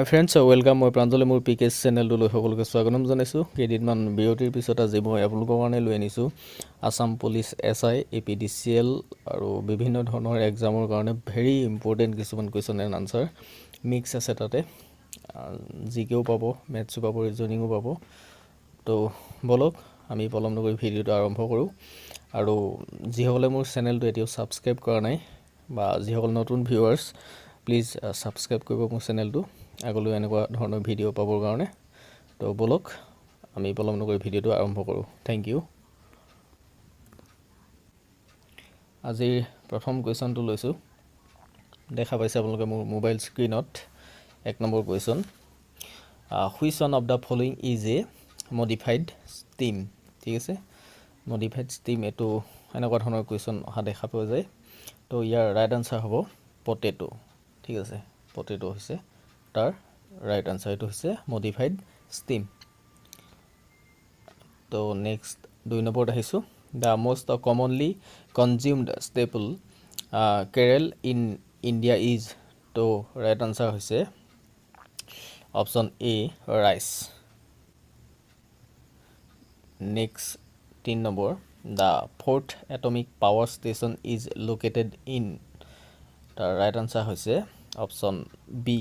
Hi friends, welcome মই প্ৰাঞ্জলে মোৰ পিকেএছ চেনেললৈ সকলোকে স্বাগতম জনাইছো। কেইদিনমান বিৰতিৰ পিছত আজি মই আপোনালোকৰ কাৰণে লৈ আনিছো আসাম পুলিচ এসআই APDCL আৰু বিভিন্ন ধৰণৰ এক্সামৰ কাৰণে ভেৰি ইম্পৰ্টেন্ট কিছুমান কোৱেশ্চন এণ্ড আনসাৰ মিক্স আছে তাতে। জিকেও পাব, মেথছো পাব, ৰিজনিংও পাব। তো বলক আমি পলম নকৰি ভিডিওটো আৰম্ভ কৰো। আৰু যিসকলে মোৰ চেনেলটো এতিয়াও সাবস্ক্ৰাইব কৰা নাই বা যিসকল নতুন ভিউৱাৰ্ছ প্লিজ সাবস্ক্ৰাইব কৰিব মোৰ চেনেলটো আগলৈ এনেকুৱা ধৰণৰ ভিডিও পাবৰ কাৰণে। তো বলক আমি পলম নকৰি ভিডিওটো আৰম্ভ কৰো। Thank you. আজিৰ প্ৰথম কোৱেশ্চনটো লৈছো, দেখা পাইছে আপোনালোকে মোৰ মোবাইল স্ক্ৰীনত। 1 number question, which one of the following is a modified steam? ঠিক আছে, modified steam এটো এনেকুৱা ধৰণৰ কোৱেশ্চন অহা দেখা পোৱা যায়। তো ইয়াৰ ৰাইট আনসাৰ হ'ব পটেটো। ঠিক আছে, পটেটো হৈছে তাৰ ৰাইট আনসাৰ, এটো হৈছে modified steam। তো নেক্সট 2 নম্বৰত আহিছো, the most commonly consumed staple cereal in India is, তো ৰাইট আনসাৰ হৈছে option A rice. Next 3 number, the fourth atomic power station is located in, তাৰ ৰাইট আনসাৰ হৈছে option B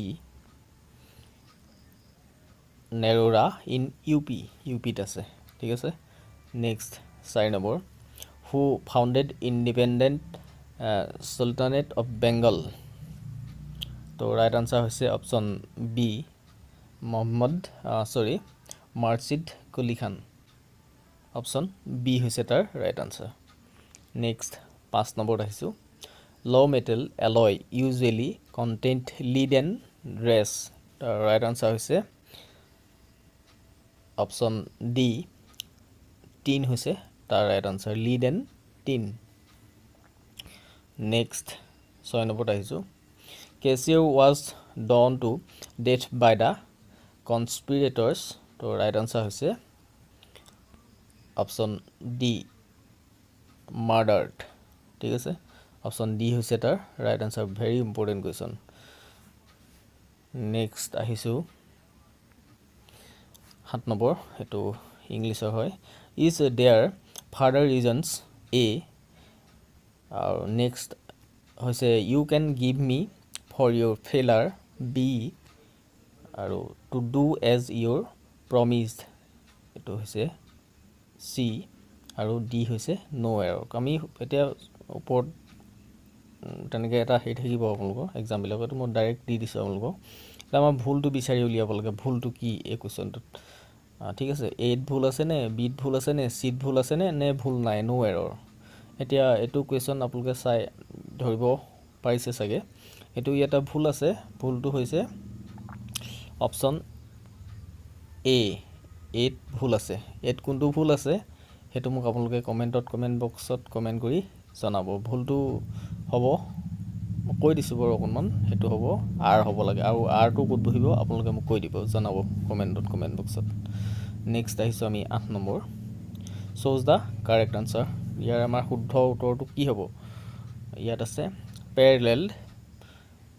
নেৰোৰা in ইউপিত আছে। ঠিক আছে। Next 4 number, who founded independent sultanate of Bengal, তো right answer হৈছে option B মাৰ্চিদ কুলি খান। Option B হৈছে তাৰ ৰাইট আনসাৰ। নেক্সট 5 নম্বৰত আহিছো, low metal alloy usually contain lead and brass, তাৰ ৰাইট আনসাৰ হৈছে অপশন ডি টিন হৈছে তাৰ right answer, lead and tin. Next 6 নম্বৰত আহিছো, Casio was done to death by the conspirators, তো ৰাইট আনসাৰ হৈছে অপশন ডি মাৰ্ডাৰ্ড। ঠিক আছে, অপশন ডি হৈছে তাৰ right answer, very important question. Next আহিছো 7 নম্বৰ, এটো ইংলিছৰ হয়, is there further reasons a, আৰু নেক্সট হৈছে you can give me for your failure b, আৰু to do as your promised, এটো হৈছে c, আৰু d হৈছে no error। আমি এতিয়া ওপৰত তেনেকৈ এটা হেৰি থাকিব আপোনালোকৰ এক্সাম বিলাকত, মই ডাইৰেক্ট দি দিছো আপোনালোকক। এটা আমাৰ ভুলটো বিচাৰি উলিয়াব লাগে, ভুলটো কি এই কোৱেশ্চনটোত। ঠিক আছে, এত ভুল আছে নে, বিত ভুল আছে নে, চিত ভুল আছে নে ভুল নাই, নো এৰৰ। এতিয়া এইটো কোৱেশ্চন আপোনালোকে চাই ধৰিব পাৰিছে চাগে, এইটো ইয়াতে ভুল আছে। ভুলটো হৈছে অপশন এ, এত ভুল আছে। এত কোনটো ভুল আছে সেইটো মোক আপোনালোকে কমেন্ট বক্সত কমেন্ট কৰি জনাব। ভুলটো হ'ব মই কৈ দিছো বাৰু অকণমান, সেইটো হ'ব আৰ হ'ব লাগে, আৰু আৰটো ক'ত বহিব আপোনালোকে মোক কৈ দিব, জনাব কমেন্ট বক্সত। নেক্সট আহিছো আমি 8 number, choose the correct answer। ইয়াৰ আমাৰ শুদ্ধ উত্তৰটো কি হ'ব? ইয়াত আছে paralleled,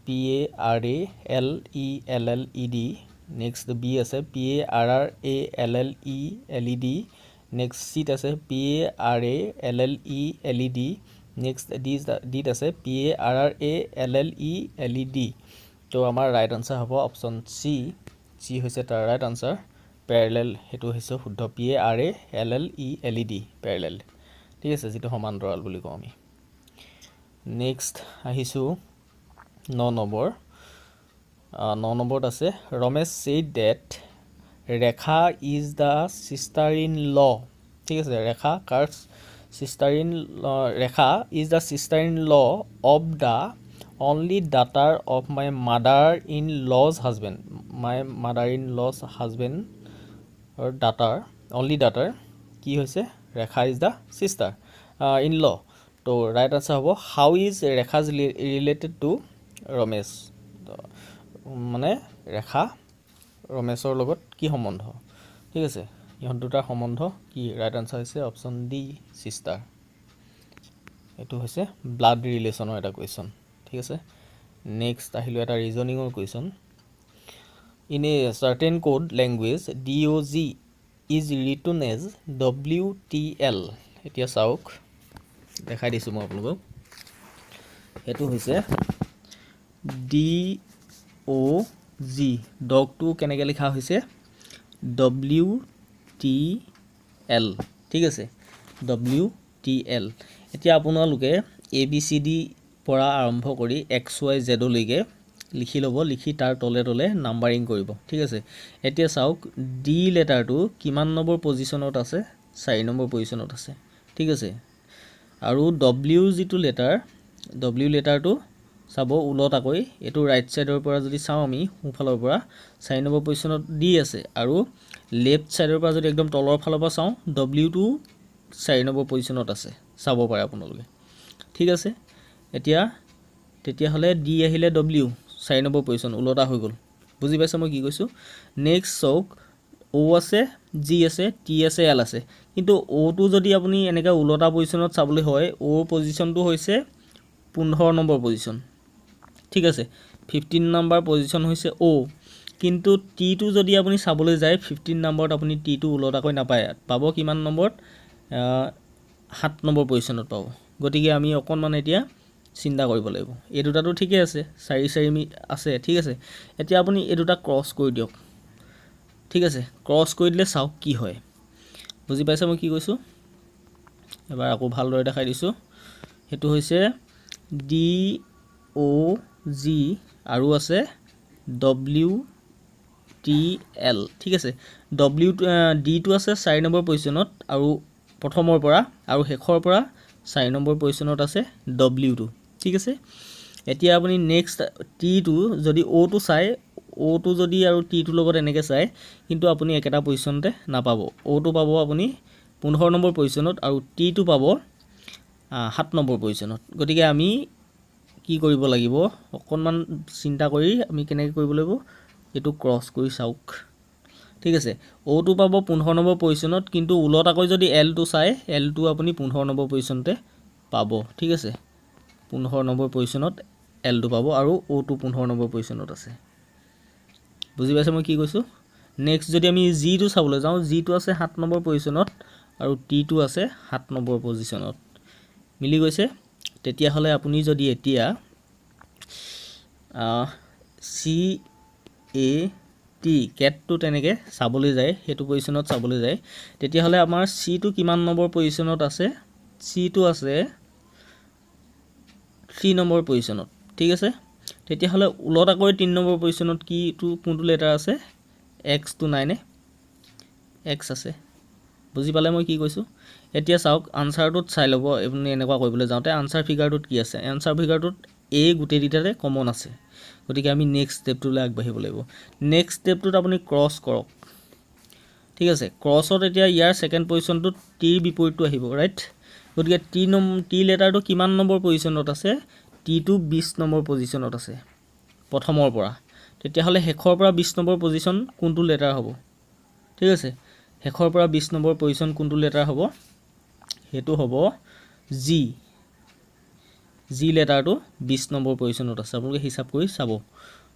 PARALELLED। নেক্সট বি আছে PARRALLELED। নেক্সট চিত আছে PARALLELED। নেক্সট ডিত আছে PARRALLELED। তো আমাৰ ৰাইট আনসাৰ হ'ব অপশন চি, চি হৈছে তাৰ ৰাইট আনসাৰ, প্যাৰেলেল, সেইটো হৈছে শুদ্ধ, PARALLELED, প্যাৰেলেল। ঠিক আছে, যেটো সমান্তৰাল বুলি কওঁ আমি। নেক্সট আহিছো 9 নম্বৰ। 9 নম্বৰত আছে, Ramesh said that Rekha is the sister in law। ঠিক আছে, ৰেখা কাৰ sister in law, Rekha is the sister in law of the only daughter of my mother in law's husband। my mother in law's husband or daughter, only daughter কি হৈছে, ৰেখা is the sister in law। তো right answer হ'ব how is Rekha related to Ramesh, মানে ৰেখা ৰমেশৰ লগত কি সম্বন্ধ। ঠিক আছে, ইহঁত দুটাৰ সম্বন্ধ কি, ৰাইট আনসাৰ হৈছে অপশন ডি সিস্টাৰ। এটো হৈছে ব্লাড ৰিলেশনৰ এটা কোৱেশ্চন। ঠিক আছে, নেক্সট আহিলো এটা ৰিজনিংৰ question. in a certain code language dog is written as wtl এতিয়া চাওক দেখাই দিছো মই আপোনালোকক এটো হৈছে dog ডগটো কেনেকৈ লিখা হৈছে wtl ঠিক আছে wtl এতিয়া আপোনালোকে abcd পৰা আৰম্ভ কৰি xyz লৈকে লিখি ল'ব লিখি তাৰ তলে তলে নাম্বাৰিং কৰিব ঠিক আছে এতিয়া চাওক ডি লেটাৰটো কিমান নম্বৰ পজিশনত আছে 4 নম্বৰ পজিশনত আছে ঠিক আছে আৰু w যিটো লেটাৰ w লেটাৰটো চাব উলটাকৈ এটো ৰাইট সাইডৰ পৰা যদি চাও আমি সোঁফালৰ পৰা 4 নম্বৰ পজিশনত ডি আছে আৰু লেফট সাইডৰ পৰা যদি একদম তলৰ ফালৰ পৰা চাও w টো 4 নম্বৰ পজিশনত আছে চাব পাৰে আপোনালোকে ঠিক আছে এতিয়া তেতিয়া হলে ডি আহিলে w 4 নম্বৰ পজিশন উলটা হৈ গল বুজি পাইছা মই কি কৈছো নেক্সট চক ও আছে জি আছে টি আছে এল আছে কিন্তু ও টো যদি আপুনি এনেকা উলটা পজিশনত চাবলৈ হয় ও পজিশনটো হৈছে 15 নম্বৰ পজিশন ঠিক আছে 15 নম্বৰ পজিশন হৈছে ও কিন্তু টি টো যদি আপুনি চাবলৈ যায় 15 নম্বৰত আপুনি টি টো উলটাকৈ নাপায় পাব কিমান নম্বৰত 7 নম্বৰ পজিশনত পাব গতিকে আমি অকনমান এতিয়া চিন্তা কৰিব লাগিব এই দুটাটো ঠিকই আছে 4 আছে ঠিক আছে এতিয়া আপুনি এই দুটা ক্ৰস কৰি দিয়ক ঠিক আছে ক্ৰস কৰি দিলে চাওক কি হয় বুজি পাইছা মই কি কৈছো এবাৰ আকৌ ভালদৰে দেখাই দিছো হেতু হৈছে ডি ও জি আৰু আছে ডব্লিউ টি এল ঠিক আছে ডব্লিউ ডি টো আছে 4 নম্বৰ পজিশনত আৰু প্ৰথমৰ পৰা আৰু শেষৰ পৰা 4 নম্বৰ পজিশনত আছে ডব্লিউ টো ঠিক আছে এতিয়া আপুনি নেক্সট টি টো যদি ও টো চাই ও টো যদি আৰু টি টো লগত এনেকৈ চাই কিন্তু আপুনি একেটা পজিশনতে নাপাব ও টো পাব আপুনি 15 নম্বৰ পজিশনত আৰু টি টো পাব 7 নম্বৰ পজিশনত গতিকে আমি কি কৰিব লাগিব অকনমান চিন্তা কৰি আমি কেনেকৈ কৰিব লাগিব এটো ক্ৰস কৰি চাওক ঠিক আছে ও টো পাব 15 নম্বৰ পজিশনত কিন্তু উলটাকৈ যদি এল টো চাই এল টো আপুনি 15 নম্বৰ পজিশনতে পাব ঠিক আছে 15 নম্বৰ পজিশনত এল টো পাব আৰু ও টো 15 নম্বৰ পজিশনত আছে বুজি পাইছে মই কি কৈছো নেক্সট যদি আমি জি টো চাবলৈ যাও জি টো আছে 7 নম্বৰ পজিশনত আৰু টি টো আছে 7 নম্বৰ পজিশনত মিলি গৈছে তেতিয়া হলে আপুনি যদি এতিয়া সি এ টি কেট টো তেনেকে চাবলৈ যায় হেতু পজিশনত চাবলৈ যায় তেতিয়া হলে আমাৰ সি টো কিমান নম্বৰ পজিশনত আছে সি টো আছে 3 নম্বৰ পজিশনত ঠিক আছে তেতিয়া হলে উলটাকৈ 3 নম্বৰ পজিশনত কি টো কোনটো লেটাৰ আছে x টো নাই নে x আছে বুজি পালে মই কি কৈছো এতিয়া চাওক আনসাৰটোত চাই লব আপুনি এনেকুৱা কৰিবলৈ যাওতে আনসাৰ ফিগাৰটোত কি আছে আনসাৰ ফিগাৰটোত a গুটে দিটাৰে কমন আছে গতিকে আমি নেক্সট স্টেপটোলৈ আগবাঢ়িব লাগিব নেক্সট স্টেপটোত আপুনি ক্ৰস কৰক ঠিক আছে ক্ৰসত এতিয়া ইয়াৰ সেকেন্ড পজিশনটোত টি বিপৰীতটো আহিব ৰাইট গতিকে টি লেটাৰটো কিমান নম্বৰ পজিশনত আছে টি টো 20 নম্বৰ পজিশনত আছে প্ৰথমৰ পৰা তেতিয়া হলে শেষৰ পৰা 20 নম্বৰ পজিশন কোনটো লেটাৰ হ'ব ঠিক আছে শেষৰ পৰা 20 নম্বৰ পজিশন কোনটো লেটাৰ হ'ব হেতু হ'ব জি জি লেটাৰটো 20 নম্বৰ পজিশনত আছে আপোনালোকে হিসাব কৰি চাব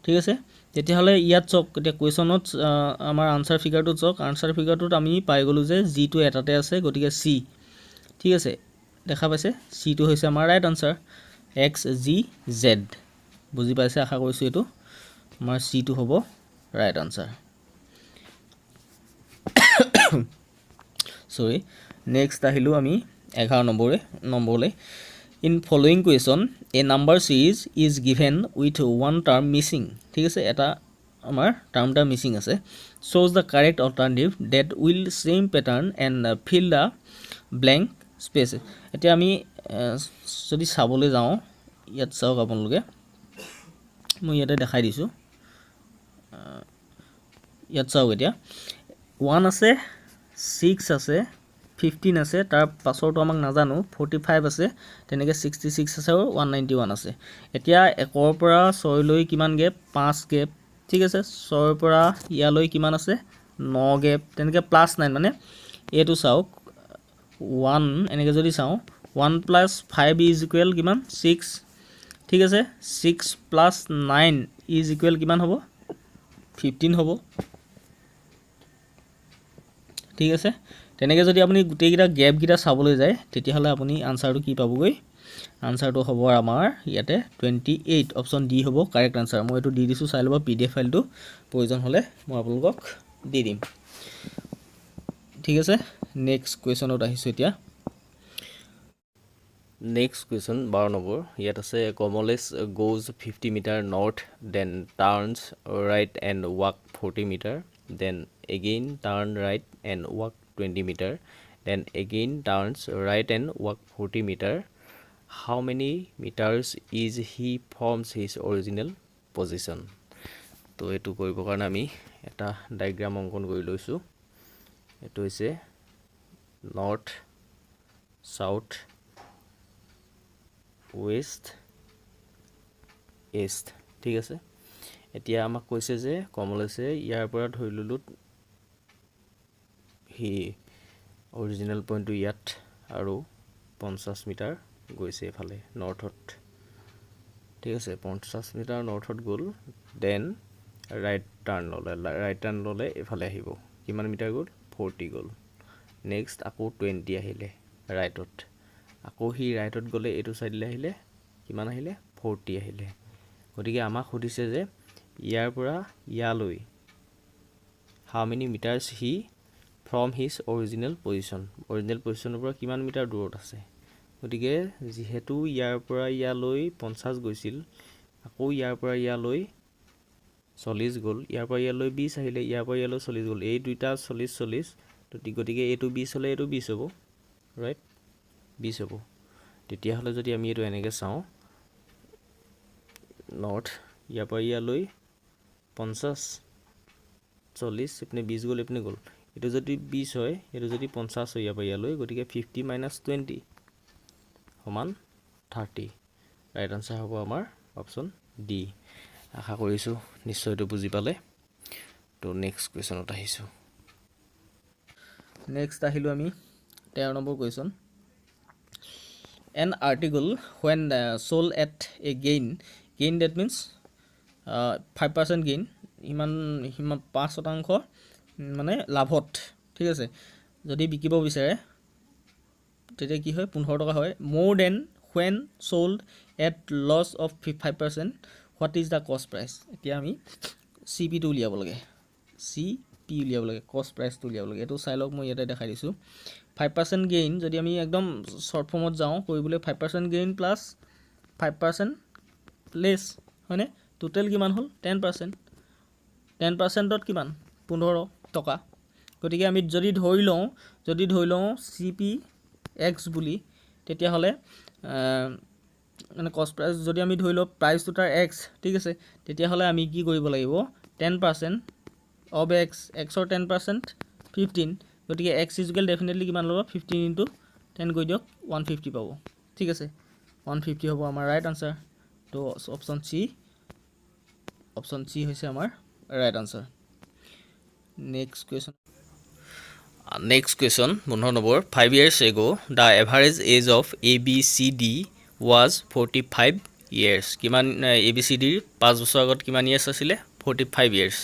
ঠিক আছে তেতিয়া হলে ইয়াত চক এতিয়া কোৱেছনত আমাৰ আনসাৰ ফিগাৰটো চক আনসাৰ ফিগাৰটোত আমি পাই গলো যে জি টো এটাতে আছে গতিকে সি ঠিক আছে দেখা পাইছে সি টো হৈছে আমাৰ right answer x G Z বুজি পাইছে আশা কৰিছো এটো আমাৰ সি টো হ'ব ৰাইট আনসাৰ সৰি নেক্সট আহিলো আমি 11 নম্বৰলৈ in following question a number series is given with one term missing ঠিক আছে এটা আমাৰ টার্মটা মিসিং আছে shows the correct alternative that will same pattern and fill the blank space এতিয়া আমি যদি চাবলৈ যাও ইয়াত চাওক আপোনালোকে মই ইয়াতে দেখাই দিছো ইয়াত চাওক এতিয়া 1 আছে 6 আছে 15 আছে তাৰ পাছৰটো আমাক নাজানো 45 আছে তেনেকে 66 আছে আৰু 191 আছে এতিয়া 1 ৰ পৰা 6 লৈ কিমান গেপ 5 গেপ ঠিক আছে 6 ৰ পৰা ইয়ালৈ কিমান আছে 9 গেপ তেনেকে +9 মানে এটো চাওক 1 এনেকে যদি চাও 1 + 5 ইজ ইকুৱেল কিমান 6 ঠিক আছে 6 + 9 ইজ ইকুৱেল কিমান হ'ব 15 হ'ব ঠিক আছে তেনেকৈ যদি আপুনি গোটেইকেইটা গেপকেইটা চাবলৈ যায় তেতিয়াহ'লে আপুনি আনসাৰটো কি পাবগৈ আনসাৰটো হ'ব আমাৰ ইয়াতে 28 অপশ্যন ডি হ'ব কাৰেক্ট আনসাৰ মই এইটো দি দিছোঁ চাই ল'ব PDF ফাইলটো প্ৰয়োজন হ'লে মই আপোনালোকক দি দিম ঠিক আছে নেক্সট কুৱেশ্যনত আহিছোঁ এতিয়া নেক্সট কুৱেশ্যন 12 নম্বৰ ইয়াত আছে Kamlesh goes 50 metre north then turns right and walk 40 metre then again turn right and walk 20 metre then again turns right and walk 40 metre how many metres is he from his original position তো এইটো কৰিবৰ কাৰণে আমি এটা diagram অংকন কৰি লৈছোঁ এইটো হৈছে নৰ্থ সাউথ ৱেষ্ট ইষ্ট ঠিক আছে এতিয়া আমাক কৈছে যে কমলেশে ইয়াৰ পৰা ধৰি ললোঁ হি অৰিজিনেল পইণ্টটো ইয়াত আৰু 50 মিটাৰ গৈছে এফালে নৰ্থত ঠিক আছে 50 মিটাৰ নৰ্থত গ'ল দেন ৰাইট টাৰ্ণ ল'লে এফালে আহিব কিমান মিটাৰ গ'ল 40 গ'ল নেক্সট আকৌ 20 আহিলে ৰাইটত আকৌ হি ৰাইটত গ'লে এইটো সাইডলৈ আহিলে কিমান আহিলে 40 আহিলে গতিকে আমাক সুধিছে যে ইয়াৰ পৰা ইয়ালৈ how many metres he from his original পজিশ্যনৰ পৰা কিমান মিটাৰ দূৰত আছে গতিকে যেহেতু ইয়াৰ পৰা ইয়ালৈ 50 গৈছিল আকৌ ইয়াৰ পৰা ইয়ালৈ 40 গ'ল ইয়াৰ পৰা ইয়ালৈ 20 আহিলে ইয়াৰ পৰা ইয়ালৈ 40 গ'ল এই দুইটা 40 গতিকে এইটো 20 হ'লে এইটো 20 হ'ব ৰাইট 20 হ'ব তেতিয়াহ'লে যদি আমি এইটো এনেকৈ চাওঁ নৰ্থ ইয়াৰ পৰা ইয়ালৈ 50 40 ইপিনে 20 গ'ল ইপিনে গ'ল এইটো যদি 20 হয় এইটো যদি 50 হয় ইয়াৰ পৰা ইয়ালৈ গতিকে 50 মাইনাছ 20 সমান 30 ৰাইট আনসাৰ হ'ব আমাৰ অপশ্যন ডি আশা কৰিছোঁ নিশ্চয় এইটো বুজি পালে তো নেক্সট কুৱেশ্যনত আহিছোঁ নেক্সট আহিলোঁ আমি 13 number question an article when sold at a gain that means 5% gain ইমান 5% মানে লাভত ঠিক আছে যদি বিকিব বিচাৰে তেতিয়া কি হয় 15 টকা হয় more than when sold at loss of 5% what is the cost price এতিয়া আমি CP টো উলিয়াব লাগে CP উলিয়াব লাগে cost price টো উলিয়াব লাগে এটো চাই লওক মই ইয়াতে দেখাই দিছো 5% gain যদি আমি একদম শর্ট ফর্মত যাও কৰিবলৈ 5% gain plus 5% less হয়নে টোটাল কিমান হল 10% 10% ত কিমান 15 টকা গতিকে আমি যদি ধৰি লওঁ CP x বুলি তেতিয়া হলে মানে কষ্ট প্ৰাইস যদি আমি ধৰি লওঁ প্ৰাইস দুটাৰ x ঠিক আছে তেতিয়া হলে আমি কি কৰিব লাগিব 10% of x ৰ 10% 15 গতিকে x ইকুয়াল ডেফিনেটলি কিমান ল'ব 15 ইনটু 10 গৈ দিয়ক 150 পাব ঠিক আছে 150 হ'ব আমাৰ ৰাইট আনসাৰ তো অপচন সি হৈছে আমাৰ right answer next question 15 number 5 years ago the average age of ABCD was 45 years কিমান ABCD 5 বছৰ আগত কিমান ইয়াৰ্স আছিল 45 years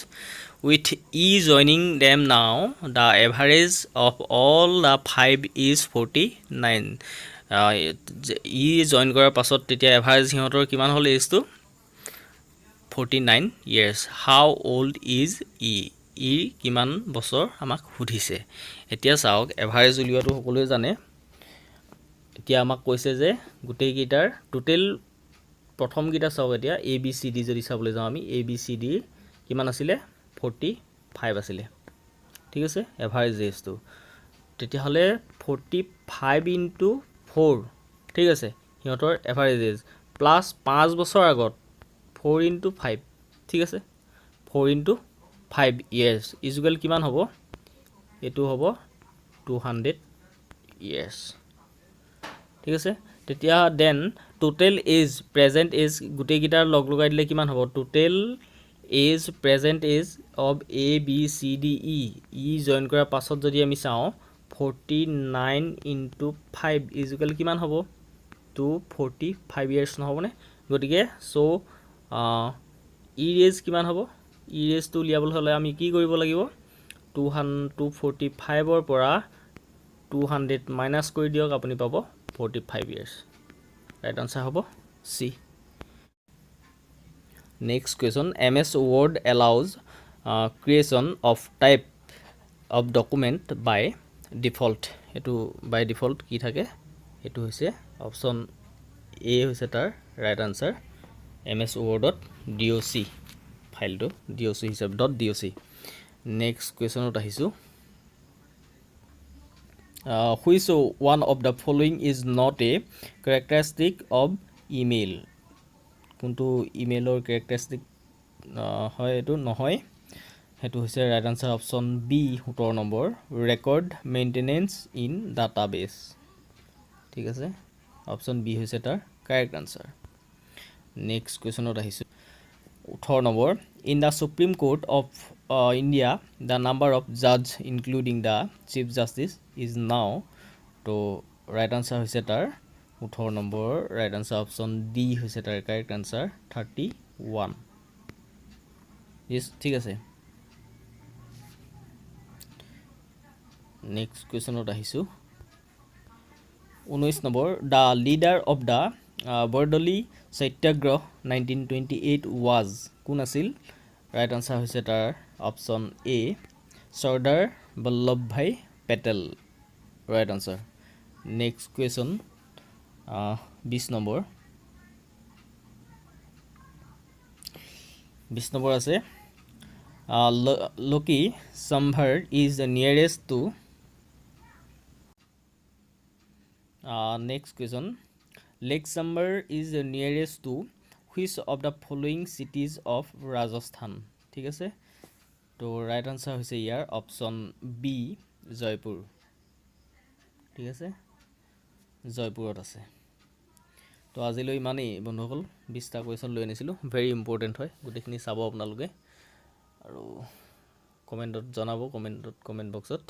with E joining them now the average of all the 5 is 49 E join কৰাৰ পাছত তেতিয়া এভাৰেজ সিহঁতৰ কিমান হ'ল এজটো 49 years how old is E কিমান বছৰ আমাক সুধিছে এতিয়া চাওক এভাৰেজ উলিওৱাটো সকলোৱে জানে এতিয়া আমাক কৈছে যে গোটেই গিটাৰ টোটাল প্ৰথম গিটা চাওক এতিয়া ABCD যদি চাবলৈ যাওঁ আমি ABCD কিমান আছিল 45 আছিল ঠিক আছে এভাৰেজ এজটো তেতিয়া হলে 45 ইনটু 4 ঠিক আছে সিহঁতৰ এভাৰেজ এজ প্লাস 5 বছৰ আগত 4 ইনটু 5 ঠিক আছে 4 ইনটু 5 years ইকুয়াল কিমান হ'ব এটো হ'ব 200 years ঠিক আছে তেতিয়া then total age present age গুটেই গিটাৰ লগ লগাই দিলে কিমান হ'ব total age present age of A B C D E join কৰাৰ পাছত যদি আমি চাওঁ 49 ইনটু 5 ইকুয়াল কিমান হ'ব 245 years নহবনে গটিকে সো এজ কিমান হ'ব ই ৰেজটো উলিয়াবলৈ হ'লে আমি কি কৰিব লাগিব 245 ৰ পৰা 200 মাইনাছ কৰি দিয়ক আপুনি পাব 45 years ৰাইট আনসাৰ হ'ব C next question MS Word allows creation of type of document by default এটো by default কি থাকে এটো হৈছে অপচন A হৈছে তাৰ right answer MS Word .doc ফাইলটো doc হিচাপে .doc next question ত আহিছো which one of the following is not a characteristic of email কোনটো ইমেইলৰ characteristic হয় এটো নহয় হেতু হৈছে right answer option B 17 number record maintenance in database ঠিক আছে অপশন বি হৈছে তাৰ কাৰেক্ট আনসাৰ নেক্সট কোয়েশ্চনত আহিছো 18 number in the Supreme Court of India the number of জাজ including the chief justice is now তো রাইট আনসার হৈছে তাৰ 18 number right answer option D হৈছে তাৰ কাৰেক্ট আনসাৰ 31 ইস ঠিক আছে নেক্সট কোয়েশ্চনত আহিছো 19 number the leader of the Bardoli Satyagraha 1928 was কোন আছিল ৰাইট আনসাৰ হৈছে তাৰ option A Sardar Vallabhbhai Patel right answer next question 20 number 20 number আছে Loki Samvar is the nearest to next question Lake Sambar is the nearest to which of the following cities of Rajasthan ঠিক আছে তো right answer হৈছে ইয়াৰ option B Jaipur ঠিক আছে জয়পুৰত আছে তো আজিলৈ ইমানেই বন্ধুসকল 20টা কোৱেশ্চন লৈ আনিছিলো ভেৰি ইম্পৰ্টেন্ট হয় গোটেইখিনি চাব আপোনালোকে আৰু কমেন্টত জনাব কমেন্ট বক্সত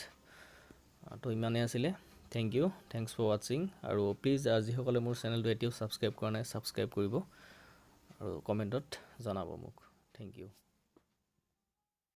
তো ইমানেই আছিল thank you thanks for watching আৰু প্লিজ আজিসকলে মোৰ চেনেলটো এতিয়াও সাবস্ক্ৰাইব কৰা নাই সাবস্ক্ৰাইব কৰিব আৰু কমেন্টত জনাব মোক থ্যাংক ইউ